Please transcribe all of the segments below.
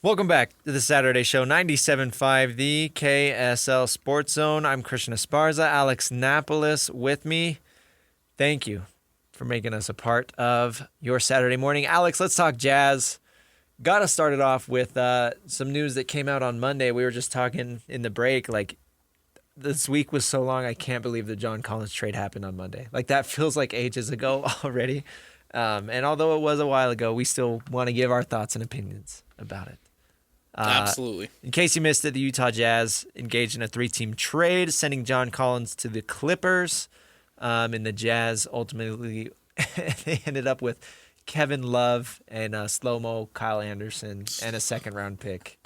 Welcome back to the Saturday Show, 97.5, the KSL Sports Zone. I'm Christian Esparza, Alex Napoles with me. Thank you for making us a part of your Saturday morning. Alex, let's talk Jazz. Got to start it off with some news that came out on Monday. We were just talking in the break, like, this week was so long, I can't believe the John Collins trade happened on Monday. Like, that feels like ages ago already. And although it was a while ago, we still want to give our thoughts and opinions about it. Absolutely. In case you missed it, the Utah Jazz engaged in a 3-team trade, sending John Collins to the Clippers. And the Jazz ultimately they ended up with Kevin Love and slow-mo Kyle Anderson and a second-round pick.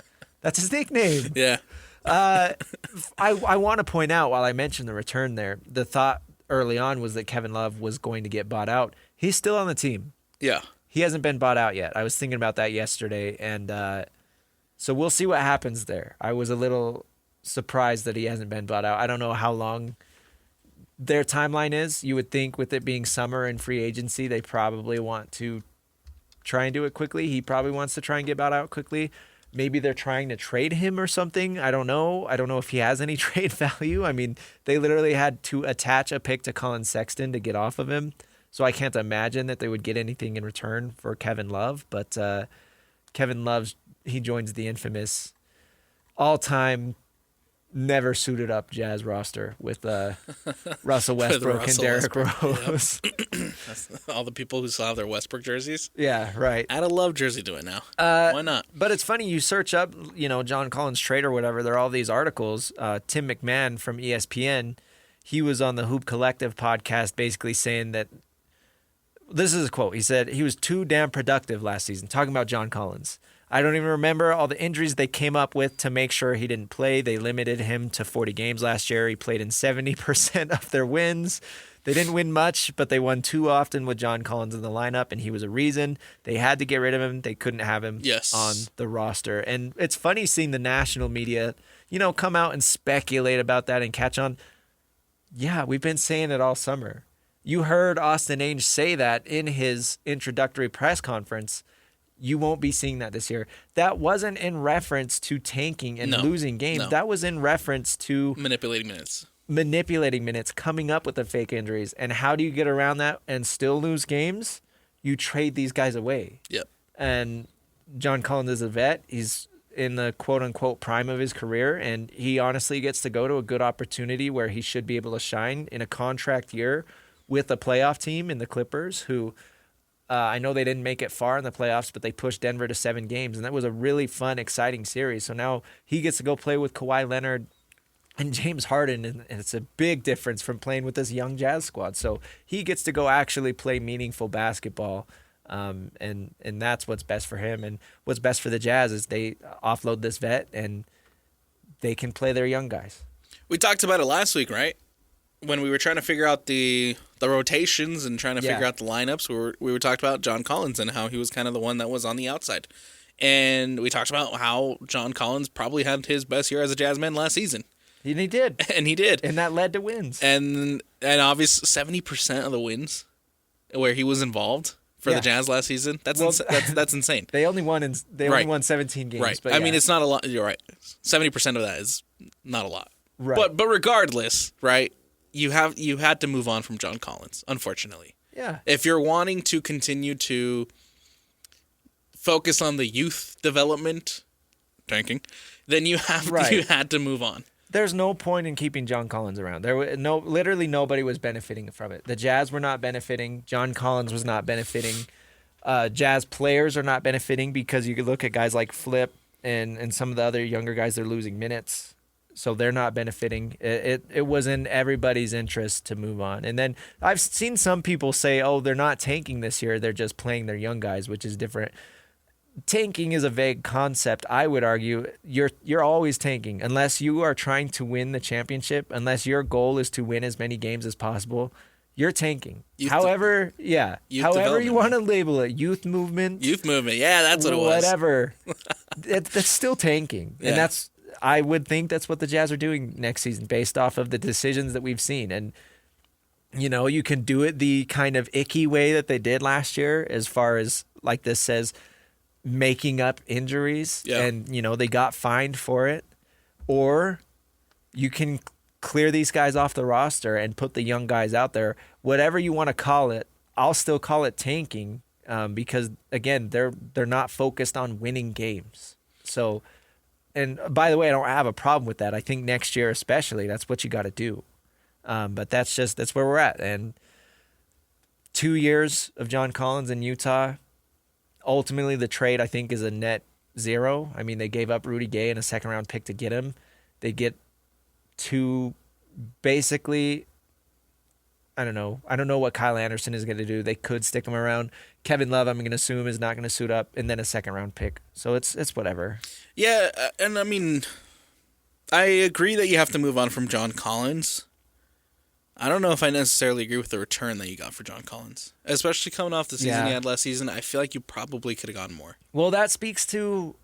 That's his nickname. Yeah. I want to point out, while I mentioned the return there, the thought early on was that Kevin Love was going to get bought out. He's still on the team. Yeah. He hasn't been bought out yet. I was thinking about that yesterday, and so we'll see what happens there. I was a little surprised that he hasn't been bought out. I don't know how long their timeline is. You would think with it being summer and free agency, they probably want to try and do it quickly. He probably wants to try and get bought out quickly. Maybe they're trying to trade him or something. I don't know. I don't know if he has any trade value. I mean, they literally had to attach a pick to Colin Sexton to get off of him. So I can't imagine that they would get anything in return for Kevin Love. But Kevin Love, he joins the infamous all-time never suited up Jazz roster with Russell Westbrook and Derrick Rose. Yep. That's all the people who still have their Westbrook jerseys. Yeah, right. Add a Love jersey to it now. Why not? But it's funny, you search up, John Collins trade or whatever, there are all these articles. Tim McMahon from ESPN, he was on the Hoop Collective podcast basically saying that, this is a quote, he said, he was too damn productive last season, talking about John Collins. I don't even remember all the injuries they came up with to make sure he didn't play. They limited him to 40 games last year. He played in 70% of their wins. They didn't win much, but they won too often with John Collins in the lineup, and he was a reason. They had to get rid of him. They couldn't have him on the roster. And it's funny seeing the national media, come out and speculate about that and catch on. Yeah, we've been saying it all summer. You heard Austin Ainge say that in his introductory press conference. You won't be seeing that this year. That wasn't in reference to tanking and losing games. No. That was in reference to Manipulating minutes, coming up with the fake injuries. And how do you get around that and still lose games? You trade these guys away. Yep. And John Collins is a vet. He's in the quote-unquote prime of his career, and he honestly gets to go to a good opportunity where he should be able to shine in a contract year with a playoff team in the Clippers, who I know they didn't make it far in the playoffs, but they pushed Denver to 7 games, and that was a really fun, exciting series. So now he gets to go play with Kawhi Leonard and James Harden, and it's a big difference from playing with this young Jazz squad. So he gets to go actually play meaningful basketball, and that's what's best for him. And what's best for the Jazz is they offload this vet, and they can play their young guys. We talked about it last week, right? When we were trying to figure out the rotations and trying to figure out the lineups, we were talking about John Collins and how he was kind of the one that was on the outside. And we talked about how John Collins probably had his best year as a Jazzman last season. And he did. And he did. And that led to wins. And obviously 70% of the wins where he was involved for the Jazz last season, that's insane. They only won 17 games. Right. But I mean, it's not a lot. You're right. 70% of that is not a lot. Right. But regardless, right? You had to move on from John Collins, unfortunately. Yeah. If you're wanting to continue to focus on the youth development, tanking, then you had to move on. There's no point in keeping John Collins around. Literally nobody was benefiting from it. The Jazz were not benefiting. John Collins was not benefiting. Jazz players are not benefiting because you could look at guys like Flip and some of the other younger guys, they're losing minutes. So they're not benefiting. It was in everybody's interest to move on. And then I've seen some people say, oh, they're not tanking this year. They're just playing their young guys, which is different. Tanking is a vague concept. I would argue you're always tanking unless you are trying to win the championship, unless your goal is to win as many games as possible. You're tanking. However you want to label it, youth movement. Yeah, that's what it was. Whatever. That's still tanking. Yeah. And I would think that's what the Jazz are doing next season based off of the decisions that we've seen. And, you can do it the kind of icky way that they did last year as far as, like this says, making up injuries Yeah. and, they got fined for it, or you can clear these guys off the roster and put the young guys out there. Whatever you want to call it, I'll still call it tanking because, again, they're not focused on winning games. So, and by the way, I don't have a problem with that. I think next year especially, that's what you got to do. But that's where we're at. And 2 years of John Collins in Utah, ultimately the trade, I think, is a net zero. I mean, they gave up Rudy Gay and a second-round pick to get him. They get two, basically, I don't know what Kyle Anderson is going to do. They could stick him around. Kevin Love, I'm going to assume, is not going to suit up, and then a second-round pick. So it's whatever. Yeah, and I mean, I agree that you have to move on from John Collins. I don't know if I necessarily agree with the return that you got for John Collins. Especially coming off the season he had last season, I feel like you probably could have gotten more. Well, that speaks to,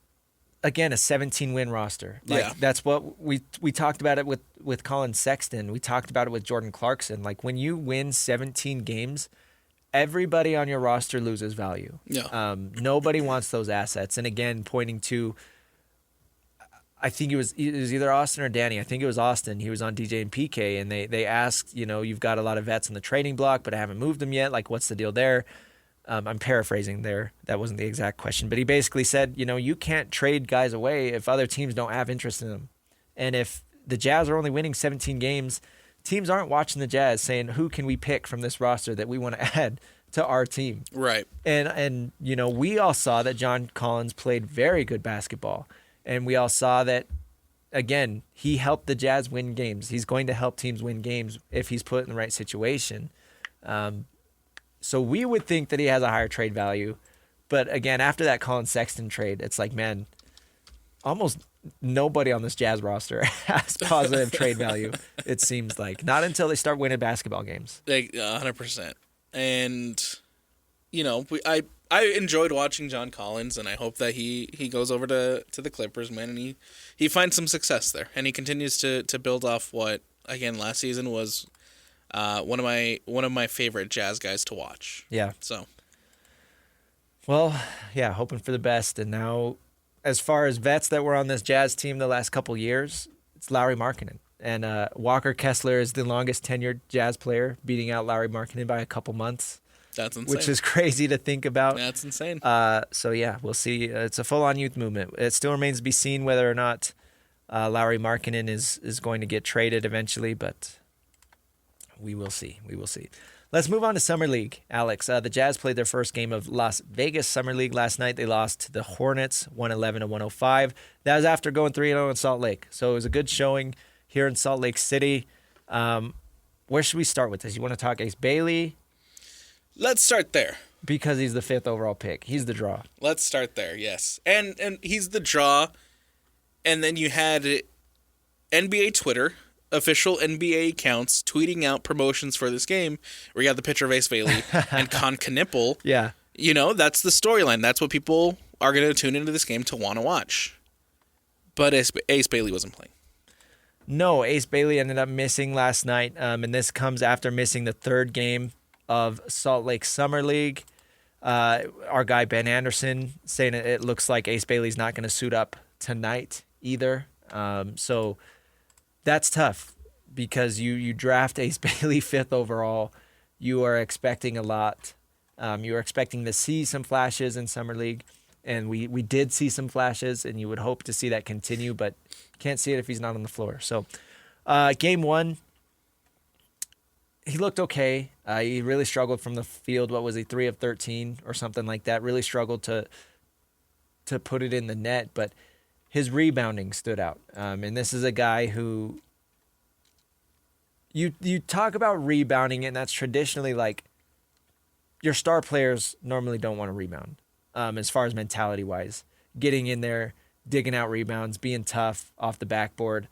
again, a 17-win roster. That's what we talked about it with Colin Sexton. We talked about it with Jordan Clarkson. Like, when you win 17 games, everybody on your roster loses value. Yeah. Nobody wants those assets. And again, pointing to, I think it was either Austin or Danny. I think it was Austin. He was on DJ and PK, and they asked, you've got a lot of vets on the trading block, but I haven't moved them yet. Like, what's the deal there? I'm paraphrasing there. That wasn't the exact question. But he basically said, you can't trade guys away if other teams don't have interest in them. And if the Jazz are only winning 17 games, teams aren't watching the Jazz saying, who can we pick from this roster that we want to add to our team? Right. And we all saw that John Collins played very good basketball. And we all saw that, again, he helped the Jazz win games. He's going to help teams win games if he's put in the right situation. So we would think that he has a higher trade value. But again, after that Colin Sexton trade, it's like, man, almost nobody on this Jazz roster has positive trade value, it seems like. Not until they start winning basketball games. 100%. And, I enjoyed watching John Collins, and I hope that he goes over to the Clippers, man, and he finds some success there. And he continues to build off what, again, last season was one of my favorite Jazz guys to watch. Yeah. So. Well, yeah, hoping for the best. And now, as far as vets that were on this Jazz team the last couple years, it's Lauri Markkanen. And Walker Kessler is the longest tenured Jazz player, beating out Lauri Markkanen by a couple months. That's insane. Which is crazy to think about. That's insane. So, yeah, we'll see. It's a full-on youth movement. It still remains to be seen whether or not Lauri Markkanen is going to get traded eventually, but we will see. We will see. Let's move on to Summer League, Alex. The Jazz played their first game of Las Vegas Summer League last night. They lost to the Hornets 111-105. That was after going 3-0 in Salt Lake. So it was a good showing here in Salt Lake City. Where should we start with this? You want to talk Ace Bailey? Let's start there. Because he's the 5th overall pick. He's the draw. Let's start there, yes. And he's the draw. And then you had NBA Twitter, official NBA accounts, tweeting out promotions for this game, where you got the picture of Ace Bailey and Con Knipple. Yeah. That's the storyline. That's what people are going to tune into this game to want to watch. But Ace Bailey wasn't playing. No, Ace Bailey ended up missing last night. And this comes after missing the 3rd game of Salt Lake Summer League. Our guy Ben Anderson saying it looks like Ace Bailey's not going to suit up tonight either. So that's tough because you draft Ace Bailey 5th overall. You are expecting a lot. You are expecting to see some flashes in Summer League, and we did see some flashes, and you would hope to see that continue, but can't see it if he's not on the floor. So game 1, he looked okay. He really struggled from the field. What was he, 3 of 13 or something like that? Really struggled to put it in the net, but his rebounding stood out. And this is a guy who you talk about rebounding, and that's traditionally like your star players normally don't want to rebound as far as mentality-wise. Getting in there, digging out rebounds, being tough off the backboard.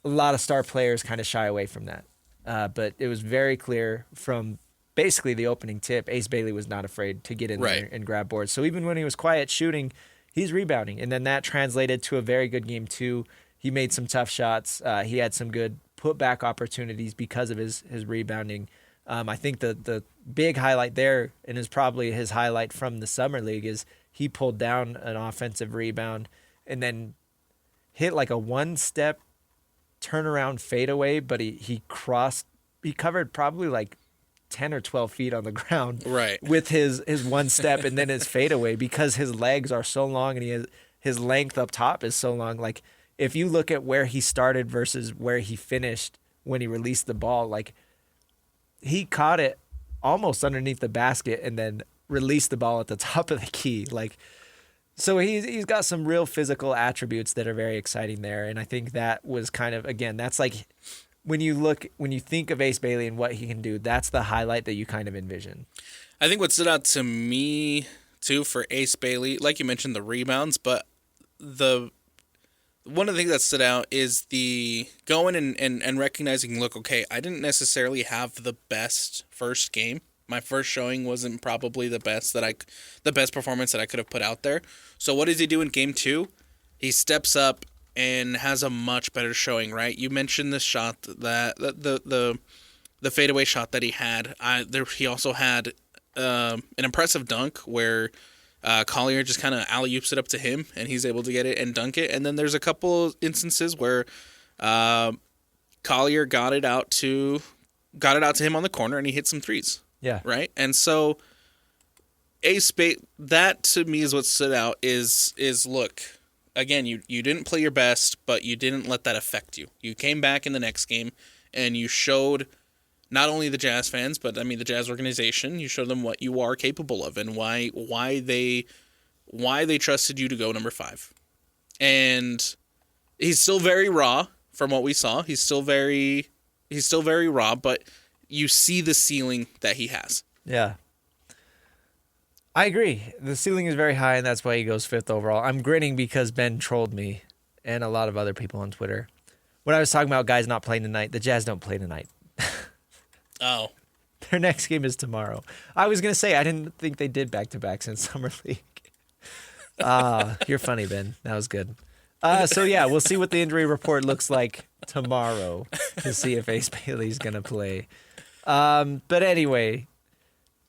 A lot of star players kind of shy away from that. But it was very clear from basically the opening tip, Ace Bailey was not afraid to get in there and grab boards. So even when he was quiet shooting, he's rebounding. And then that translated to a very good game 2. He made some tough shots. He had some good putback opportunities because of his rebounding. I think the big highlight there, and is probably his highlight from the Summer League, is he pulled down an offensive rebound and then hit like a one-step turnaround fadeaway, but he covered probably like 10 or 12 feet on the ground Right. with his one step and then his fadeaway because his legs are so long and his length up top is so long. Like if you look at where he started versus where he finished when he released the ball, like he caught it almost underneath the basket and then released the ball at the top of the key. Like, so he's got some real physical attributes that are very exciting there. And I think that was kind of, again, that's like when you think of Ace Bailey and what he can do, that's the highlight that you kind of envision. I think what stood out to me too for Ace Bailey, like you mentioned, the rebounds, but one of the things that stood out is the going and recognizing, look, okay, I didn't necessarily have the best first game. My first showing wasn't probably the best performance that I could have put out there. So what does he do in game 2? He steps up and has a much better showing, right? You mentioned the shot that the fadeaway shot that he had. He also had an impressive dunk where Collier just kind of alley-oops it up to him, and he's able to get it and dunk it. And then there's a couple instances where Collier got it out to him on the corner, and he hit some threes. Yeah. Right? And so that to me is what stood out is look, again, you didn't play your best, but you didn't let that affect you. You came back in the next game, and you showed not only the Jazz fans, but I mean the Jazz organization, you showed them what you are capable of and why they trusted you to go number 5. And he's still very raw from what we saw. He's still very raw, but you see the ceiling that he has. Yeah. I agree. The ceiling is very high, and that's why he goes 5th overall. I'm grinning because Ben trolled me and a lot of other people on Twitter. When I was talking about guys not playing tonight, the Jazz don't play tonight. Oh. Their next game is tomorrow. I was going to say, I didn't think they did back-to-backs in Summer League. You're funny, Ben. That was good. So, yeah, we'll see what the injury report looks like tomorrow to see if Ace Bailey's going to play. But anyway,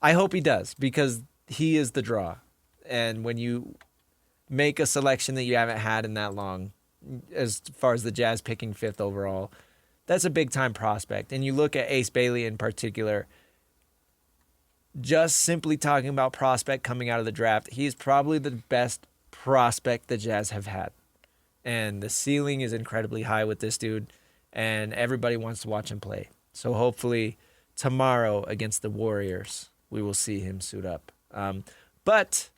I hope he does because he is the draw. And when you make a selection that you haven't had in that long, as far as the Jazz picking 5th overall, that's a big-time prospect. And you look at Ace Bailey in particular, just simply talking about prospect coming out of the draft, he's probably the best prospect the Jazz have had. And the ceiling is incredibly high with this dude, and everybody wants to watch him play. So hopefully tomorrow against the Warriors, we will see him suit up. But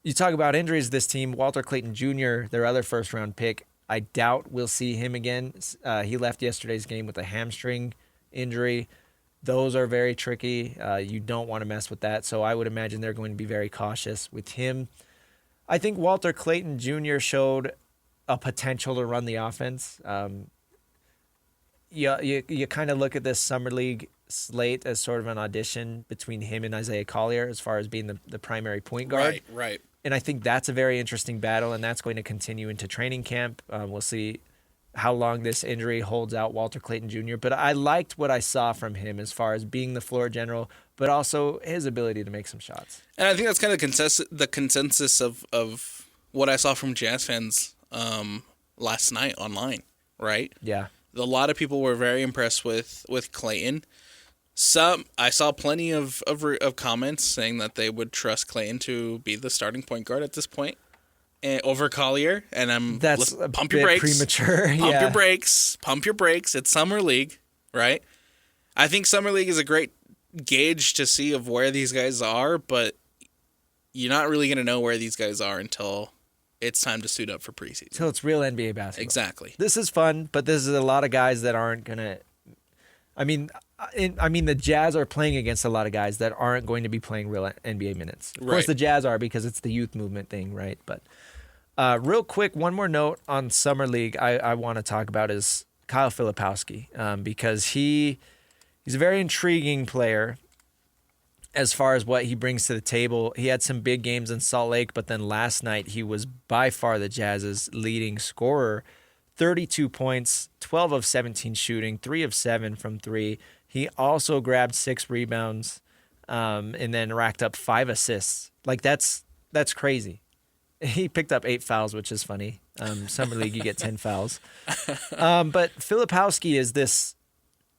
you talk about injuries this team, Walter Clayton Jr., their other first-round pick, I doubt we'll see him again. He left yesterday's game with a hamstring injury. Those are very tricky. You don't want to mess with that. So I would imagine they're going to be very cautious with him. I think Walter Clayton Jr. showed a potential to run the offense. You kind of look at this Summer League slate as sort of an audition between him and Isaiah Collier as far as being the primary point guard. Right. And I think that's a very interesting battle, and that's going to continue into training camp. We'll see how long this injury holds out Walter Clayton Jr., but I liked what I saw from him as far as being the floor general, but also his ability to make some shots. And I think that's kind of the consensus of what I saw from Jazz fans last night online, right? Yeah. A lot of people were very impressed with Clayton. I saw plenty of comments saying that they would trust Clayton to be the starting point guard at this point over Collier, and that's pump your brakes, premature. Pump your brakes. It's Summer League, right? I think Summer League is a great gauge to see of where these guys are, but you're not really going to know where these guys are until it's time to suit up for preseason. Until it's real NBA basketball. Exactly. This is fun, but this is a lot of guys that aren't going to. I mean, the Jazz are playing against a lot of guys that aren't going to be playing real NBA minutes. Of course, the Jazz are because it's the youth movement thing, right? But real quick, one more note on Summer League I want to talk about is Kyle Filipowski because he's a very intriguing player as far as what he brings to the table. He had some big games in Salt Lake, but then last night he was by far the Jazz's leading scorer. 32 points, 12 of 17 shooting, 3 of 7 from 3. He also grabbed 6 rebounds and then racked up 5 assists Like that's crazy. He picked up 8 fouls, which is funny. Summer League, you get 10 fouls. But Filipowski is this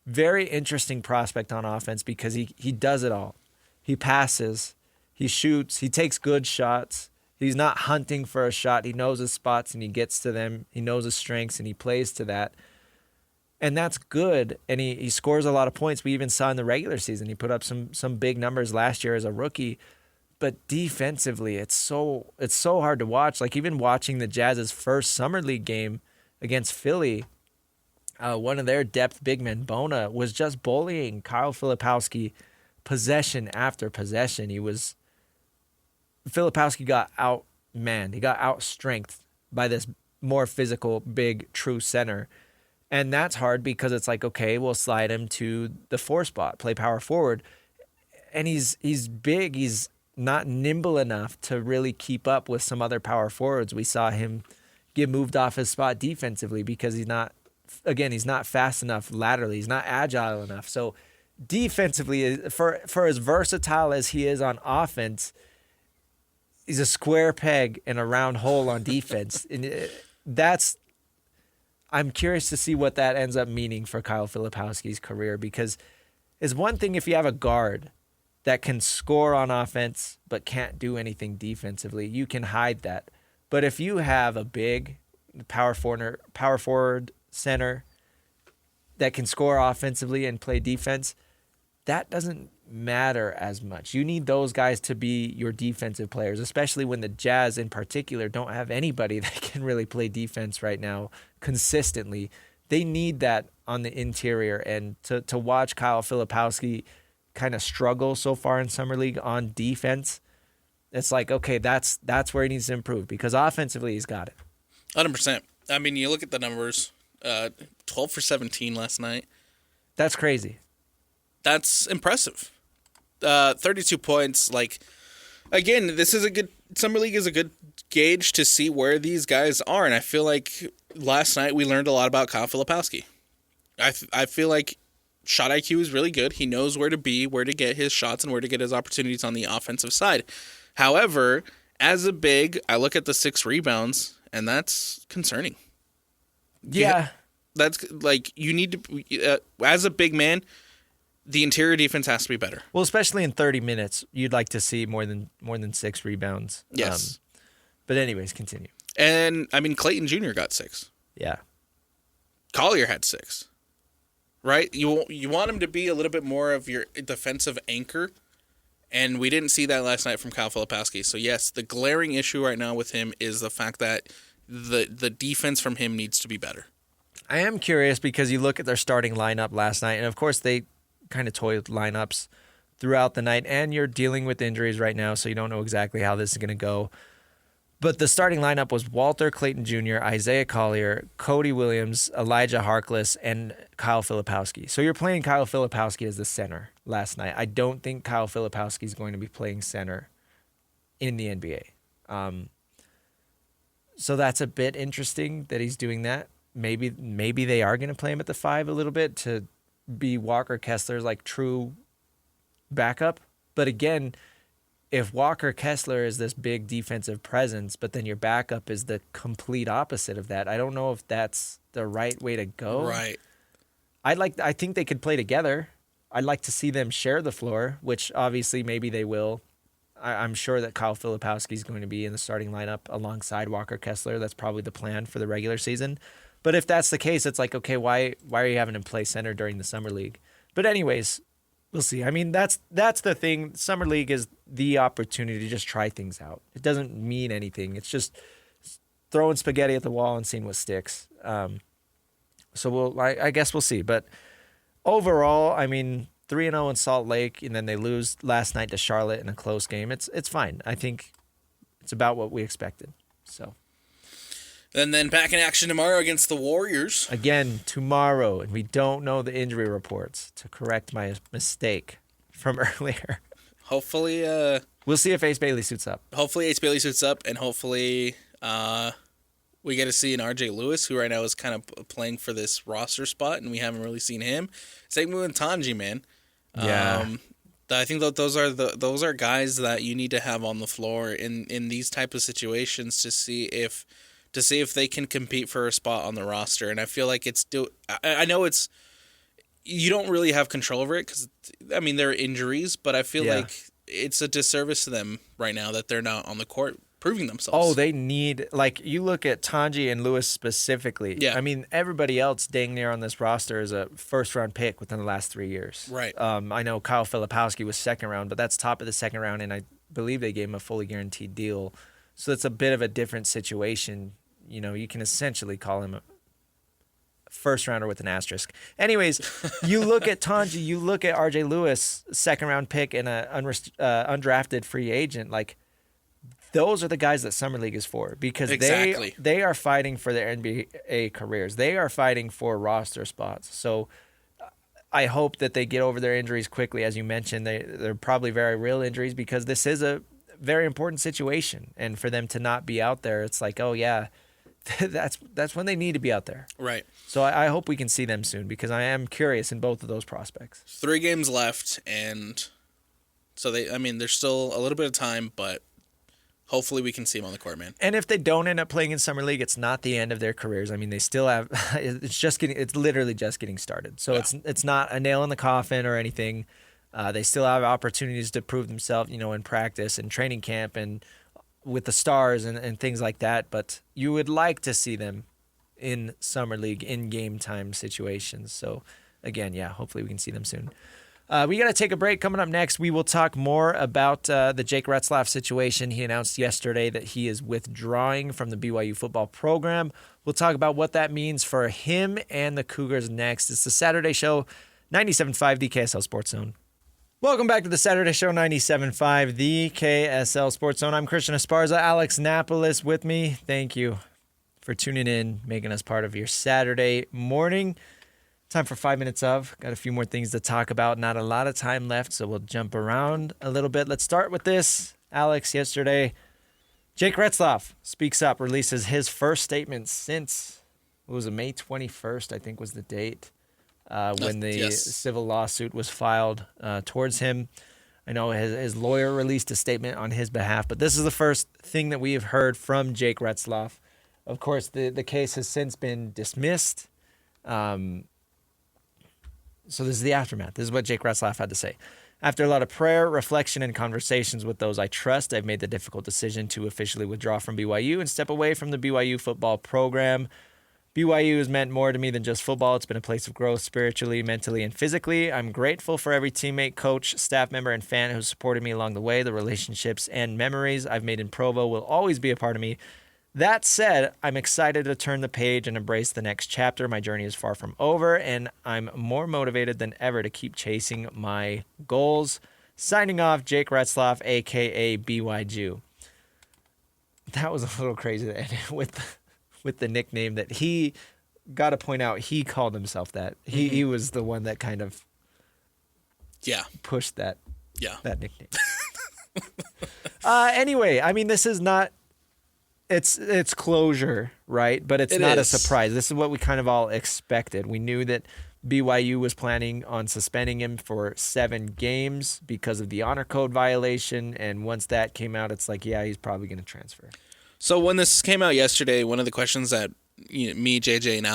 very interesting prospect on offense because he does it all. He passes, he shoots, he takes good shots. He's not hunting for a shot. He knows his spots and he gets to them. He knows his strengths and he plays to that. And that's good. And he scores a lot of points. We even saw in the regular season, he put up some big numbers last year as a rookie. But defensively, it's so hard to watch. Like even watching the Jazz's first Summer League game against Philly, one of their depth big men, Bona, was just bullying Kyle Filipowski possession after possession. Filipowski got outmanned. He got outstrengthed by this more physical, big, true center. And that's hard because it's like, okay, we'll slide him to the 4 spot, play power forward. And he's big. He's not nimble enough to really keep up with some other power forwards. We saw him get moved off his spot defensively because he's not fast enough laterally. He's not agile enough. So defensively, for as versatile as he is on offense, he's a square peg in a round hole on defense. And I'm curious to see what that ends up meaning for Kyle Filipowski's career, because it's one thing if you have a guard that can score on offense but can't do anything defensively. You can hide that. But if you have a big power forward center that can score offensively and play defense, that doesn't matter as much. You need those guys to be your defensive players, especially when the Jazz in particular don't have anybody that can really play defense right now consistently. They need that on the interior, and to watch Kyle Filipowski kind of struggle so far in Summer League on defense, it's like, okay, that's where he needs to improve, because offensively he's got it. 100%. I mean, you look at the numbers, 12 for 17 last night. That's crazy. That's impressive. 32 points. Like, again, this is a good Summer League is a good gauge to see where these guys are, and I feel like last night we learned a lot about Kyle Filipowski. I feel like shot IQ is really good. He knows where to be, where to get his shots, and where to get his opportunities on the offensive side. However, as a big, I look at the 6 rebounds, and that's concerning. Yeah. That's like, you need to, as a big man, the interior defense has to be better. Well, especially in 30 minutes, you'd like to see more than 6 rebounds. Yes. But anyways, continue. And, I mean, Clayton Jr. got 6. Yeah. Collier had 6. Right? You want him to be a little bit more of your defensive anchor, and we didn't see that last night from Kyle Filipowski. So, yes, the glaring issue right now with him is the fact that the defense from him needs to be better. I am curious because you look at their starting lineup last night, and of course they kind of toyed lineups throughout the night, and you're dealing with injuries right now, so you don't know exactly how this is going to go. But the starting lineup was Walter Clayton Jr., Isaiah Collier, Cody Williams, Elijah Harkless, and Kyle Filipowski. So you're playing Kyle Filipowski as the center last night. I don't think Kyle Filipowski is going to be playing center in the NBA. So that's a bit interesting that he's doing that. Maybe they are going to play him at the 5 a little bit to be Walker Kessler's like true backup. But again, if Walker Kessler is this big defensive presence, but then your backup is the complete opposite of that, I don't know if that's the right way to go. Right. I think they could play together. I'd like to see them share the floor, which obviously maybe they will. I'm sure that Kyle Filipowski is going to be in the starting lineup alongside Walker Kessler. That's probably the plan for the regular season. But if that's the case, it's like, okay, why are you having him play center during the Summer League? But anyways, we'll see. I mean, that's the thing. Summer League is the opportunity to just try things out. It doesn't mean anything. It's just throwing spaghetti at the wall and seeing what sticks. So I guess we'll see. But overall, I mean, 3-0 in Salt Lake, and then they lose last night to Charlotte in a close game. It's fine. I think it's about what we expected. So. And then back in action tomorrow against the Warriors. Again, tomorrow, and we don't know the injury reports to correct my mistake from earlier. Hopefully, we'll see if Ace Bailey suits up. Hopefully Ace Bailey suits up, and hopefully we get to see an RJ Lewis, who right now is kind of playing for this roster spot, and we haven't really seen him. Same with Tanji, man. Yeah. I think that those are guys that you need to have on the floor in these type of situations to see if they can compete for a spot on the roster. And I feel like I know it's, you don't really have control over it because, I mean, there are injuries, but I feel like it's a disservice to them right now that they're not on the court proving themselves. Oh, they need, like, you look at Tanji and Lewis specifically. Yeah. I mean, everybody else dang near on this roster is a first-round pick within the last 3 years. Right. I know Kyle Filipowski was second round, but that's top of the second round, and I believe they gave him a fully guaranteed deal. So it's a bit of a different situation. You know, you can essentially call him a first-rounder with an asterisk. Anyways, you look at Tanji, you look at RJ Lewis, second-round pick and an undrafted free agent, like, those are the guys that Summer League is for, because they are fighting for their NBA careers. They are fighting for roster spots. So I hope that they get over their injuries quickly. As you mentioned, they're probably very real injuries because this is a very important situation. And for them to not be out there, it's like, oh, yeah, that's when they need to be out there. Right. So I hope we can see them soon because I am curious in both of those prospects. 3 games left, and so there's still a little bit of time, but hopefully we can see them on the court, man. And if they don't end up playing in Summer League, it's not the end of their careers. I mean, they still have it's literally just getting started. So it's not a nail in the coffin or anything. They still have opportunities to prove themselves, you know, in practice and training camp and with the stars and things like that. But you would like to see them in Summer League in game time situations. So again, hopefully we can see them soon. We got to take a break. Coming up next, we will talk more about the Jake Retzlaff situation. He announced yesterday that he is withdrawing from the BYU football program. We'll talk about what that means for him and the Cougars next. It's the Saturday Show, 97.5, the KSL Sports Zone. Welcome back to the Saturday Show, 97.5, the KSL Sports Zone. I'm Christian Esparza, Alex Napoles with me. Thank you for tuning in, making us part of your Saturday morning. Time for 5 minutes of. Got a few more things to talk about. Not a lot of time left, so we'll jump around a little bit. Let's start with this. Alex, yesterday, Jake Retzlaff speaks up, releases his first statement since, May 21st, I think was the date, when the civil lawsuit was filed towards him. I know his lawyer released a statement on his behalf, but this is the first thing that we have heard from Jake Retzlaff. Of course, the case has since been dismissed. So this is the aftermath. This is what Jake Retzlaff had to say. After a lot of prayer, reflection, and conversations with those I trust, I've made the difficult decision to officially withdraw from BYU and step away from the BYU football program. BYU has meant more to me than just football. It's been a place of growth spiritually, mentally, and physically. I'm grateful for every teammate, coach, staff member, and fan who supported me along the way. The relationships and memories I've made in Provo will always be a part of me. That said, I'm excited to turn the page and embrace the next chapter. My journey is far from over, and I'm more motivated than ever to keep chasing my goals. Signing off, Jake Retzlaff, a.k.a. BYU. That was a little crazy with the nickname that he, got to point out, he called himself that. He was the one that kind of pushed that nickname. Anyway, I mean, this is not... It's closure, right? But it's not a surprise. This is what we kind of all expected. We knew that BYU was planning on suspending him for 7 games because of the honor code violation. And once that came out, it's like, he's probably going to transfer. So when this came out yesterday, one of the questions that me, JJ, and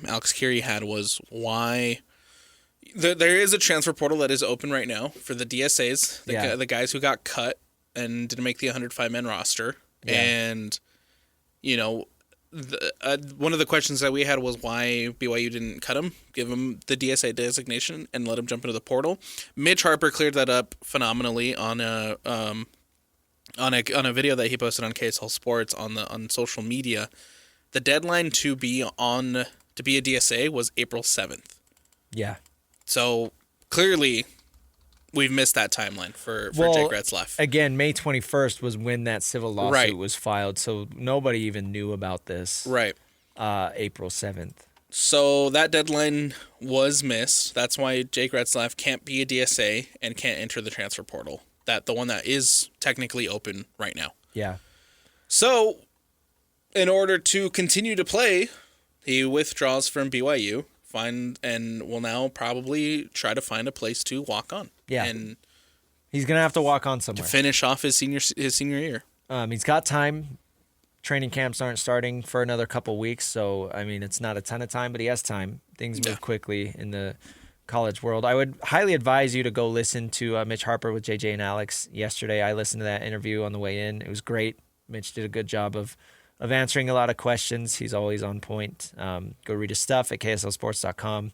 Alex Curie had was why there is a transfer portal that is open right now for the DSAs, the guys who got cut and didn't make the 105-man roster. Yeah. And, one of the questions that we had was why BYU didn't cut him, give him the DSA designation, and let him jump into the portal. Mitch Harper cleared that up phenomenally on a video that he posted on KSL Sports on social media. The deadline to be a DSA was April 7th. Yeah. So clearly, we've missed that timeline for Jake Retzlaff. Again, May 21st was when that civil lawsuit was filed, so nobody even knew about this. Right. April 7th. So that deadline was missed. That's why Jake Retzlaff can't be a DSA and can't enter the transfer portal. The one that is technically open right now. Yeah. So, in order to continue to play, he withdraws from BYU, and will now probably try to find a place to walk on. Yeah. and He's going to have to walk on to somewhere. finish off his senior year. He's got time. Training camps aren't starting for another couple weeks, so, I mean, it's not a ton of time, but he has time. Things move quickly in the college world. I would highly advise you to go listen to Mitch Harper with JJ and Alex yesterday. I listened to that interview on the way in. It was great. Mitch did a good job of answering a lot of questions. He's always on point. Go read his stuff at kslsports.com.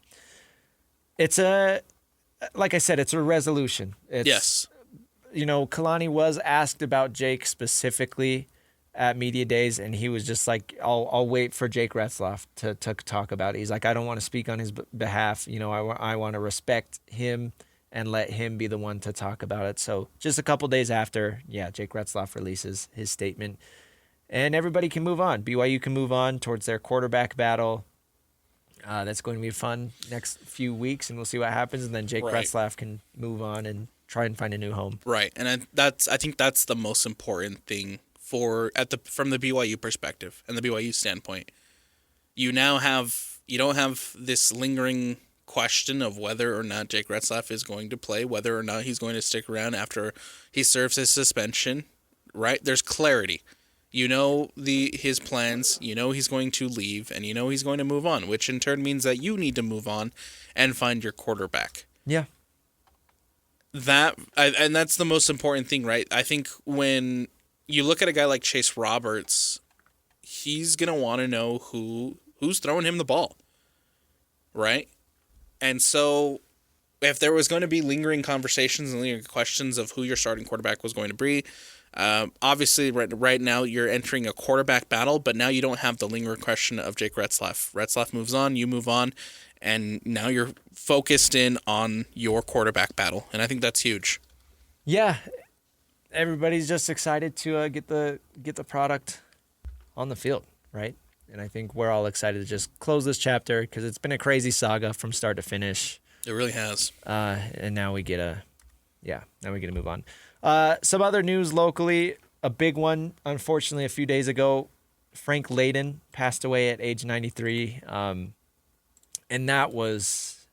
It's like I said, it's a resolution. Yes. Kalani was asked about Jake specifically at media days, and he was just like, I'll wait for Jake Retzlaff to talk about it. He's like, I don't want to speak on his behalf. I want to respect him and let him be the one to talk about it. So just a couple days after, Jake Retzlaff releases his statement, and everybody can move on. BYU can move on towards their quarterback battle. That's going to be fun next few weeks, and we'll see what happens. And then Jake Retzlaff can move on and try and find a new home. Right, and I think that's the most important thing from the BYU perspective and the BYU standpoint. You don't have this lingering question of whether or not Jake Retzlaff is going to play, whether or not he's going to stick around after he serves his suspension. Right, there's clarity. His plans, he's going to leave, and he's going to move on, which in turn means that you need to move on and find your quarterback. Yeah. And that's the most important thing, right? I think when you look at a guy like Chase Roberts, he's going to want to know who's throwing him the ball, right? And so if there was going to be lingering conversations and lingering questions of who your starting quarterback was going to be, obviously right now you're entering a quarterback battle, but now you don't have the lingering question of Jake Retzlaff. Retzlaff moves on, you move on, and now you're focused in on your quarterback battle, and I think that's huge. Yeah, everybody's just excited to get the product on the field, right? And I think we're all excited to just close this chapter because it's been a crazy saga from start to finish. It really has. And now we get to move on. Some other news locally, a big one, unfortunately, a few days ago, Frank Layden passed away at age 93. And that was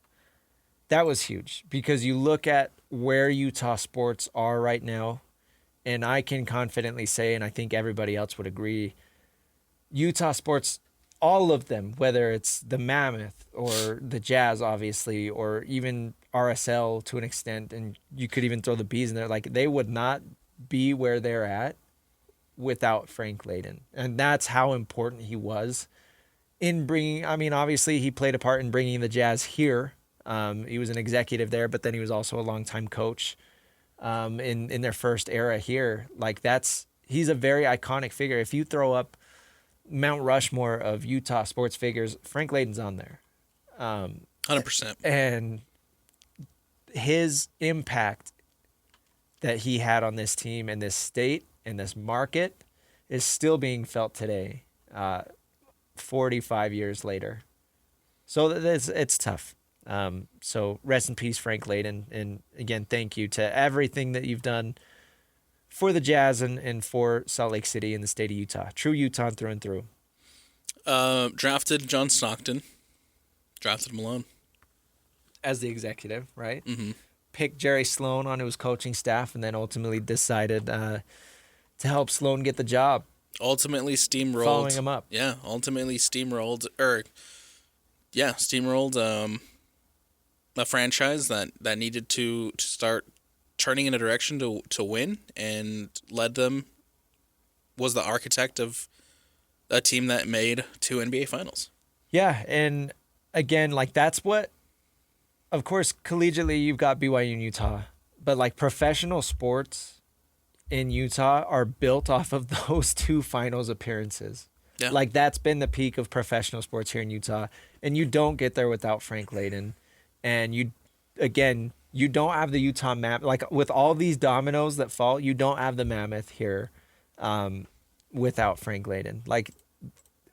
huge because you look at where Utah sports are right now, and I can confidently say, and I think everybody else would agree, Utah sports, all of them, whether it's the Mammoth or the Jazz, obviously, or even RSL to an extent, and you could even throw the Bees in there, like they would not be where they're at without Frank Layden. And that's how important he was in bringing, obviously he played a part in bringing the Jazz here. He was an executive there, but then he was also a longtime coach in their first era here. Like he's a very iconic figure. If you throw up Mount Rushmore of Utah sports figures, Frank Layden's on there. 100%. And his impact that he had on this team and this state and this market is still being felt today, 45 years later. So it's tough. So rest in peace, Frank Layden. And again, thank you to everything that you've done for the Jazz and for Salt Lake City and the state of Utah. True Utah through and through. Drafted John Stockton. Drafted Malone. As the executive, right? Mm-hmm. Picked Jerry Sloan on his coaching staff and then ultimately decided to help Sloan get the job. Ultimately steamrolled. Following him up. Yeah, steamrolled a franchise that needed to start turning in a direction to win, and was the architect of a team that made 2 NBA finals. Yeah, and again, like that's what, of course, collegiately you've got BYU and Utah, but like professional sports in Utah are built off of those 2 finals appearances. Yeah. Like that's been the peak of professional sports here in Utah, and you don't get there without Frank Layden. And you don't have the Utah Mammoth. Like with all these dominoes that fall, you don't have the Mammoth here without Frank Layden. Like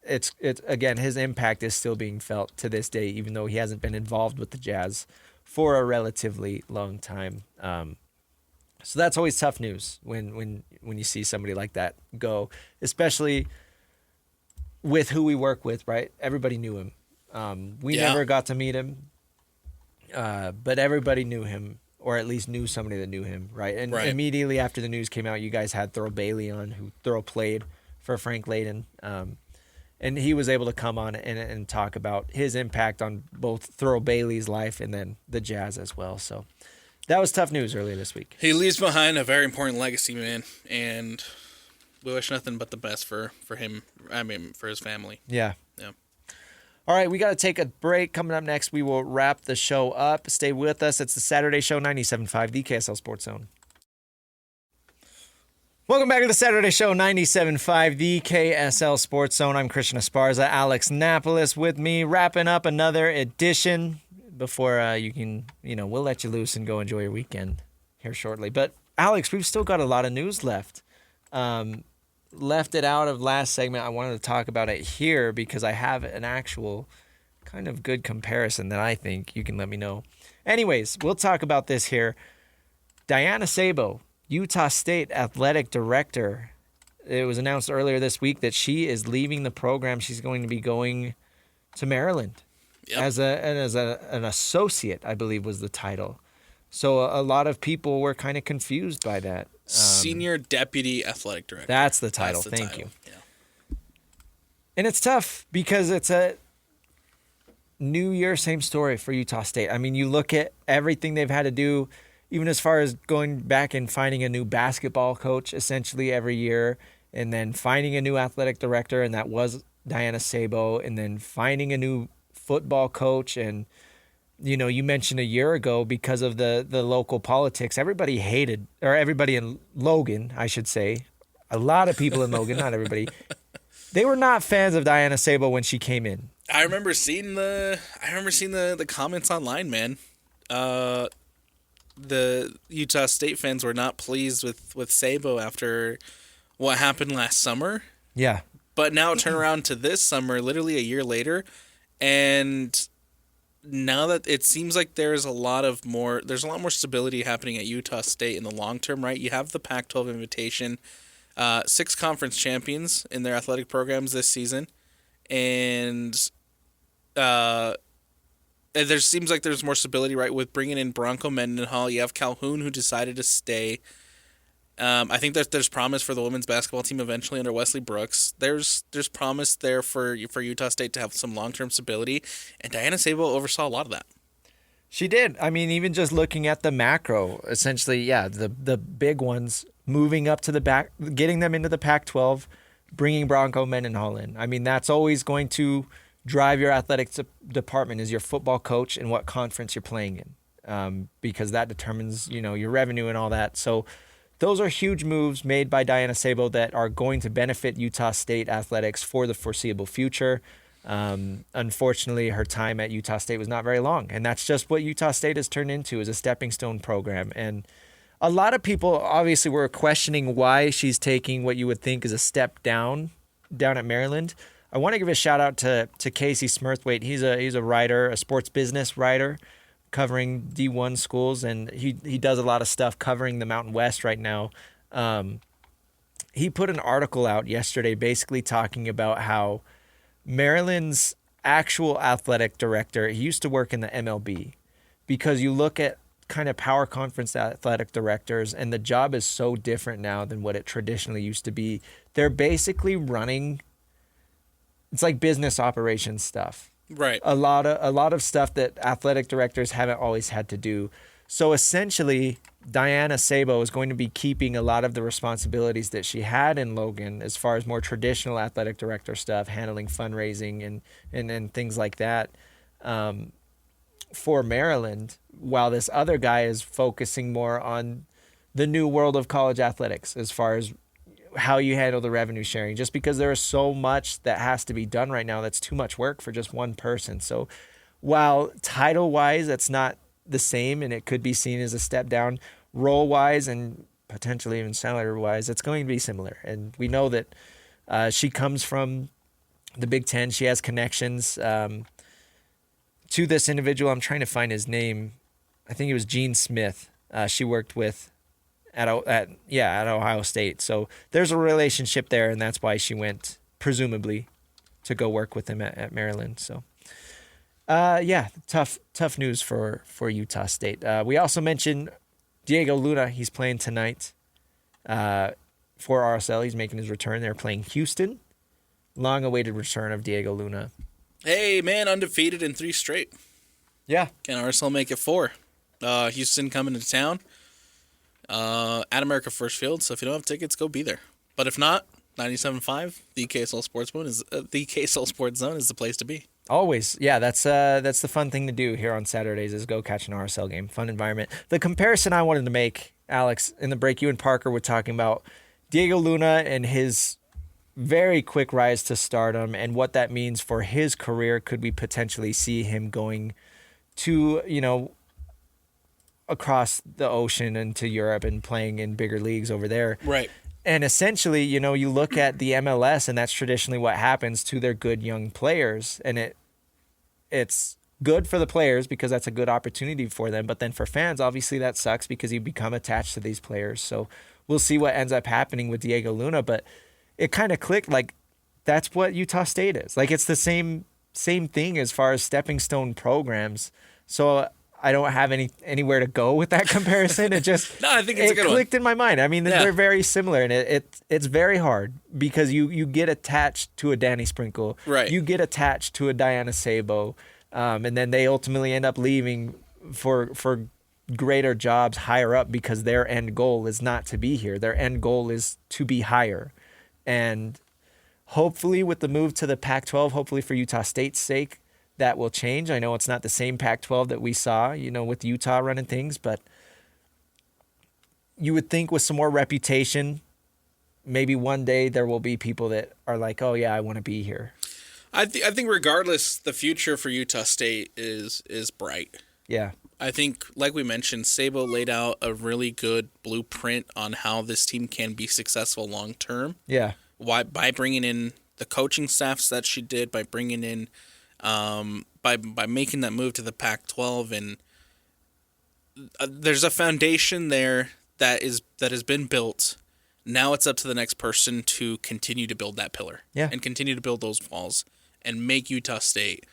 it's again, his impact is still being felt to this day, even though he hasn't been involved with the Jazz for a relatively long time. So that's always tough news when you see somebody like that go, especially with who we work with, right? Everybody knew him. We never got to meet him. But everybody knew him or at least knew somebody that knew him, right? And Right. immediately after the news came out, you guys had Thurl Bailey on, who Thurl played for Frank Layden. And he was able to come on and talk about his impact on both Thurl Bailey's life and then the Jazz as well. So that was tough news earlier this week. He leaves behind a very important legacy, man, and we wish nothing but the best for him. I mean, for his family. Yeah. Yeah. All right, we got to take a break. Coming up next, we will wrap the show up. Stay with us. It's the Saturday Show, 97.5, the KSL Sports Zone. Welcome back to the Saturday Show, 97.5, the KSL Sports Zone. I'm Christian Esparza, Alex Napoles with me, wrapping up another edition before you can, we'll let you loose and go enjoy your weekend here shortly. But, Alex, we've still got a lot of news left. Left it out of last segment. I wanted to talk about it here because I have an actual kind of good comparison that I think you can let me know. Anyways, we'll talk about this here. Diana Sabau, Utah State Athletic Director. It was announced earlier this week that she is leaving the program. She's going to be going to Maryland as an associate, I believe was the title. So a lot of people were kind of confused by that. Senior Deputy Athletic Director. That's the title. Thank you. Yeah. And it's tough because it's a new year, same story for Utah State. I mean, you look at everything they've had to do, even as far as going back and finding a new basketball coach essentially every year, and then finding a new athletic director, and that was Diana Sabau, and then finding a new football coach. And, you mentioned a year ago, because of the local politics, everybody in Logan, I should say, a lot of people in Logan, not everybody, they were not fans of Diana Sabau when she came in. I remember seeing the comments online, man. The Utah State fans were not pleased with Sabau after what happened last summer. Yeah. But now turn around to this summer, literally a year later, and now that it seems like there's a lot more stability happening at Utah State in the long term, right? You have the Pac-12 invitation, 6 conference champions in their athletic programs this season, and there seems like there's more stability, right, with bringing in Bronco Mendenhall. You have Calhoun, who decided to stay. I think that there's promise for the women's basketball team eventually under Wesley Brooks. There's promise there for Utah State to have some long-term stability, and Diana Sabau oversaw a lot of that. She did. I mean, even just looking at the macro, essentially, the big ones, moving up to the back, getting them into the Pac-12, bringing Bronco Mendenhall in. I mean, that's always going to drive your athletics department, is your football coach and what conference you're playing in, because that determines, your revenue and all that. So those are huge moves made by Diana Sabau that are going to benefit Utah State athletics for the foreseeable future. Unfortunately, her time at Utah State was not very long, and that's just what Utah State has turned into, is a stepping stone program. And a lot of people obviously were questioning why she's taking what you would think is a step down at Maryland. I want to give a shout out to Casey Smurthwaite. He's a writer, a sports business writer, covering D1 schools, and he does a lot of stuff covering the Mountain West right now. He put an article out yesterday basically talking about how Maryland's actual athletic director, he used to work in the MLB, because you look at kind of power conference athletic directors, and the job is so different now than what it traditionally used to be. They're basically running, it's like business operations stuff. Right. A lot of stuff that athletic directors haven't always had to do. So essentially, Diana Sabau is going to be keeping a lot of the responsibilities that she had in Logan, as far as more traditional athletic director stuff, handling fundraising and things like that, for Maryland, while this other guy is focusing more on the new world of college athletics, as far as how you handle the revenue sharing, just because there is so much that has to be done right now that's too much work for just one person. So while title-wise that's not the same, and it could be seen as a step down, role-wise and potentially even salary-wise, it's going to be similar. And we know that she comes from the Big Ten. She has connections to this individual. I'm trying to find his name. I think it was Gene Smith. She worked with at Ohio State. So there's a relationship there, and that's why she went, presumably, to go work with him at Maryland. So Yeah, tough news for Utah State. We also mentioned Diego Luna. He's playing tonight for RSL. He's making his return. They're playing Houston. Long-awaited return of Diego Luna. Hey, man, undefeated in 3 straight. Yeah. Can RSL make it 4? Houston coming to town. At America First Field, so if you don't have tickets, go be there. But if not, 97.5, the KSL Sports Zone is the place to be. Always. Yeah, that's the fun thing to do here on Saturdays is go catch an RSL game. Fun environment. The comparison I wanted to make, Alex, in the break, you and Parker were talking about Diego Luna and his very quick rise to stardom and what that means for his career. Could we potentially see him going to, across the ocean into Europe and playing in bigger leagues over there? Right. And essentially, you look at the MLS, and that's traditionally what happens to their good young players. And it's good for the players because that's a good opportunity for them. But then for fans, obviously that sucks because you become attached to these players. So we'll see what ends up happening with Diego Luna. But it kind of clicked, like, that's what Utah State is. Like, it's the same thing as far as stepping stone programs. So I don't have anywhere to go with that comparison. It just no, I think it's a good one. It clicked in my mind. I mean, they're very similar, and it's very hard because you get attached to a Danny Sprinkle, right? You get attached to a Diana Sabau, and then they ultimately end up leaving for greater jobs higher up because their end goal is not to be here. Their end goal is to be higher, and hopefully with the move to the Pac-12, hopefully for Utah State's sake, that will change. I know it's not the same Pac-12 that we saw, with Utah running things, but you would think with some more reputation, maybe one day there will be people that are like, oh yeah, I want to be here. I think regardless, the future for Utah State is bright. Yeah. I think, like we mentioned, Sabau laid out a really good blueprint on how this team can be successful long term. Yeah. By bringing in the coaching staffs that she did, by bringing in by making that move to the Pac-12, and there's a foundation there that has been built. Now it's up to the next person to continue to build that pillar, and continue to build those walls, and make Utah State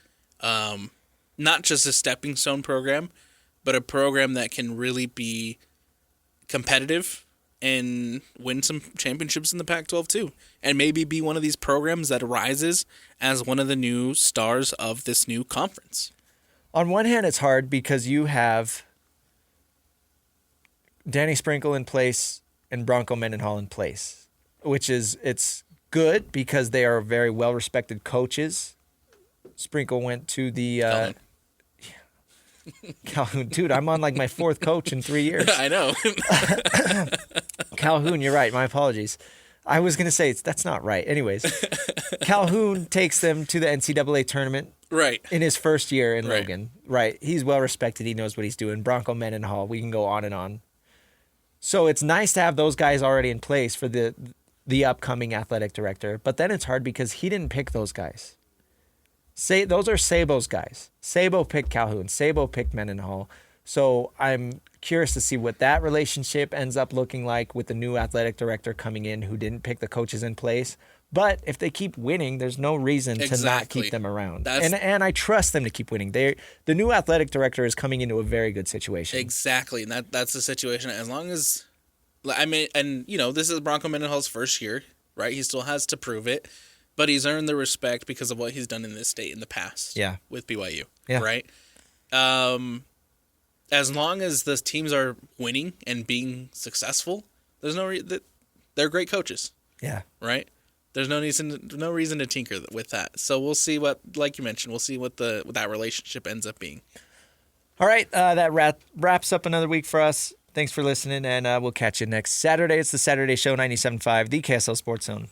not just a stepping stone program, but a program that can really be competitive and win some championships in the Pac-12 too, and maybe be one of these programs that arises as one of the new stars of this new conference. On one hand, it's hard because you have Danny Sprinkle in place and Bronco Mendenhall in place, it's good because they are very well-respected coaches. Sprinkle went to the Calhoun. Dude, I'm on like my 4th coach in 3 years. I know. Calhoun, you're right. My apologies. I was going to say that's not right. Anyways, Calhoun takes them to the NCAA tournament in his first year in Logan. Right. He's well respected. He knows what he's doing. Bronco Mendenhall. We can go on and on. So it's nice to have those guys already in place for the upcoming athletic director. But then it's hard because he didn't pick those guys. Those are Sabau's guys. Sabau picked Calhoun. Sabau picked Mendenhall. So I'm curious to see what that relationship ends up looking like with the new athletic director coming in who didn't pick the coaches in place. But if they keep winning, there's no reason to not keep them around. And I trust them to keep winning. The new athletic director is coming into a very good situation. Exactly. And that's the situation. As long as, this is Bronco Mendenhall's first year, right? He still has to prove it. But he's earned the respect because of what he's done in this state in the past. Yeah. With BYU. Yeah. Right? As long as the teams are winning and being successful, there's they're great coaches. Yeah. Right? There's no reason to tinker with that. So we'll see what, like you mentioned, what that relationship ends up being. All right. That wraps up another week for us. Thanks for listening, and we'll catch you next Saturday. It's the Saturday Show, 97.5, the KSL Sports Zone.